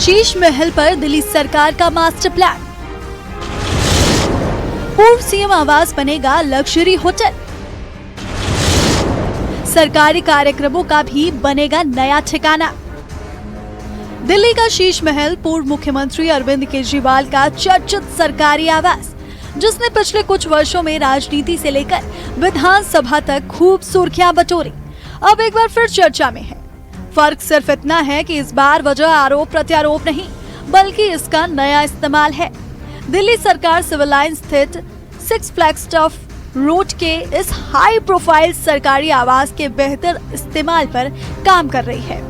शीश महल पर दिल्ली सरकार का मास्टर प्लान। पूर्व सीएम आवास बनेगा लग्जरी होटल। सरकारी कार्यक्रमों का भी बनेगा नया ठिकाना। दिल्ली का शीश महल पूर्व मुख्यमंत्री अरविंद केजरीवाल का चर्चित सरकारी आवास, जिसने पिछले कुछ वर्षों में राजनीति से लेकर विधानसभा तक खूब सुर्खियां बटोरी, अब एक बार फिर चर्चा में है। फर्क सिर्फ इतना है कि इस बार वजह आरोप प्रत्यारोप नहीं, बल्कि इसका नया इस्तेमाल है। दिल्ली सरकार सिविल लाइन स्थित 6 फ्लैगस्टाफ रोड के इस हाई प्रोफाइल सरकारी आवास के बेहतर इस्तेमाल पर काम कर रही है।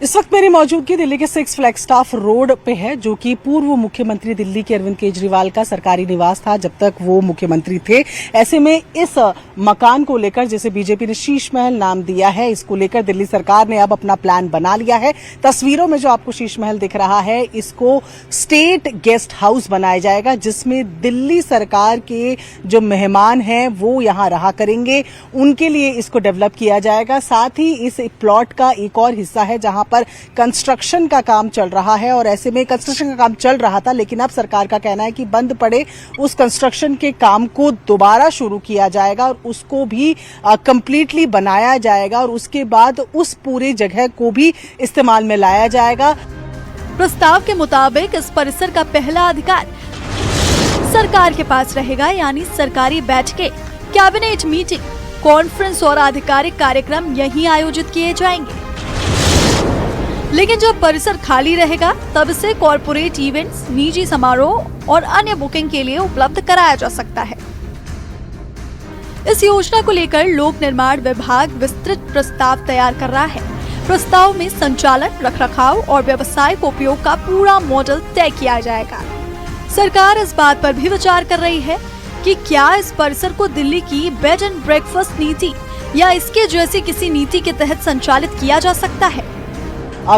इस वक्त मेरी मौजूदगी दिल्ली के 6 फ्लैगस्टाफ रोड पे है, जो कि पूर्व मुख्यमंत्री दिल्ली के अरविंद केजरीवाल का सरकारी निवास था जब तक वो मुख्यमंत्री थे। ऐसे में इस मकान को लेकर, जिसे बीजेपी ने शीश महल नाम दिया है, इसको लेकर दिल्ली सरकार ने अब अपना प्लान बना लिया है। तस्वीरों में जो आपको शीश महल दिख रहा है, इसको स्टेट गेस्ट हाउस बनाया जाएगा, जिसमें दिल्ली सरकार के जो मेहमान हैं वो यहाँ रहा करेंगे, उनके लिए इसको डेवलप किया जाएगा। साथ ही इस प्लॉट का एक और हिस्सा है जहां पर कंस्ट्रक्शन का काम चल रहा है, और ऐसे में कंस्ट्रक्शन का काम चल रहा था, लेकिन अब सरकार का कहना है कि बंद पड़े उस कंस्ट्रक्शन के काम को दोबारा शुरू किया जाएगा और उसको भी कंप्लीटली बनाया जाएगा, और उसके बाद उस पूरी जगह को भी इस्तेमाल में लाया जाएगा। प्रस्ताव के मुताबिक इस परिसर का पहला अधिकार सरकार के पास रहेगा, यानी सरकारी बैठकें, कैबिनेट मीटिंग, कॉन्फ्रेंस और आधिकारिक कार्यक्रम यहीं आयोजित किए जाएंगे। लेकिन जब परिसर खाली रहेगा, तब इसे कॉर्पोरेट इवेंट्स, निजी समारोह और अन्य बुकिंग के लिए उपलब्ध कराया जा सकता है। इस योजना को लेकर लोक निर्माण विभाग विस्तृत प्रस्ताव तैयार कर रहा है। प्रस्ताव में संचालन, रखरखाव और व्यावसायिक उपयोग का पूरा मॉडल तय किया जाएगा। सरकार इस बात पर भी विचार कर रही है कि क्या इस परिसर को दिल्ली की बेड एंड ब्रेकफास्ट नीति या इसके जैसी किसी नीति के तहत संचालित किया जा सकता है।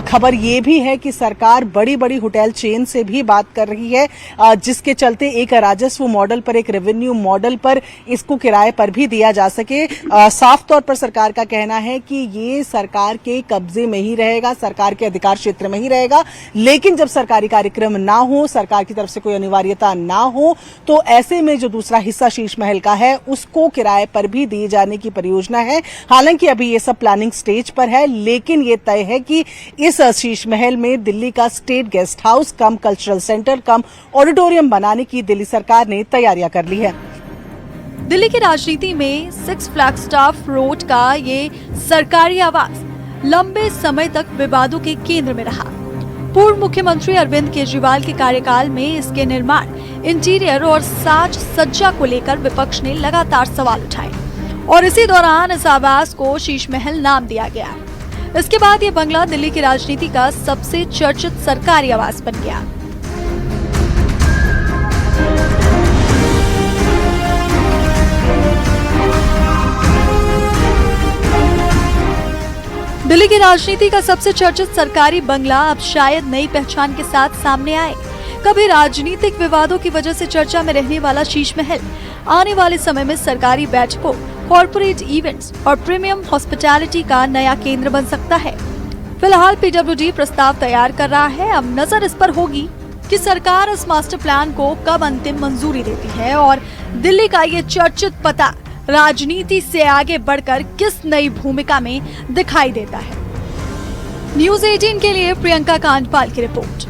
खबर ये भी है कि सरकार बड़ी बड़ी होटल चेन से भी बात कर रही है, जिसके चलते एक राजस्व मॉडल पर, एक रेवेन्यू मॉडल पर इसको किराए पर भी दिया जा सके। साफ तौर पर सरकार का कहना है कि ये सरकार के कब्जे में ही रहेगा, सरकार के अधिकार क्षेत्र में ही रहेगा। लेकिन जब सरकारी कार्यक्रम ना हो, सरकार की तरफ से कोई अनिवार्यता ना हो, तो ऐसे में जो दूसरा हिस्सा शीश महल का है उसको किराए पर भी दिए जाने की परियोजना है। हालांकि अभी ये सब प्लानिंग स्टेज पर है, लेकिन ये तय है कि इस शीश महल में दिल्ली का स्टेट गेस्ट हाउस कम कल्चरल सेंटर कम ऑडिटोरियम बनाने की दिल्ली सरकार ने तैयारियां कर ली है। दिल्ली की राजनीति में 6 फ्लैगस्टाफ रोड का ये सरकारी आवास लंबे समय तक विवादों के केंद्र में रहा। पूर्व मुख्यमंत्री अरविंद केजरीवाल के कार्यकाल में इसके निर्माण, इंटीरियर और साज सज्जा को लेकर विपक्ष ने लगातार सवाल उठाए, और इसी दौरान इस आवास को शीश महल नाम दिया गया। इसके बाद ये बंगला दिल्ली की राजनीति का सबसे चर्चित सरकारी आवास बन गया। दिल्ली की राजनीति का सबसे चर्चित सरकारी बंगला अब शायद नई पहचान के साथ सामने आए। कभी राजनीतिक विवादों की वजह से चर्चा में रहने वाला शीश महल आने वाले समय में सरकारी बैठकों, कॉर्पोरेट इवेंट्स और प्रीमियम हॉस्पिटैलिटी का नया केंद्र बन सकता है। फिलहाल पीडब्ल्यूडी प्रस्ताव तैयार कर रहा है। अब नजर इस पर होगी कि सरकार इस मास्टर प्लान को कब अंतिम मंजूरी देती है और दिल्ली का ये चर्चित पता राजनीति से आगे बढ़कर किस नई भूमिका में दिखाई देता है। न्यूज़ 18 के लिए प्रियंका कांडपाल की रिपोर्ट।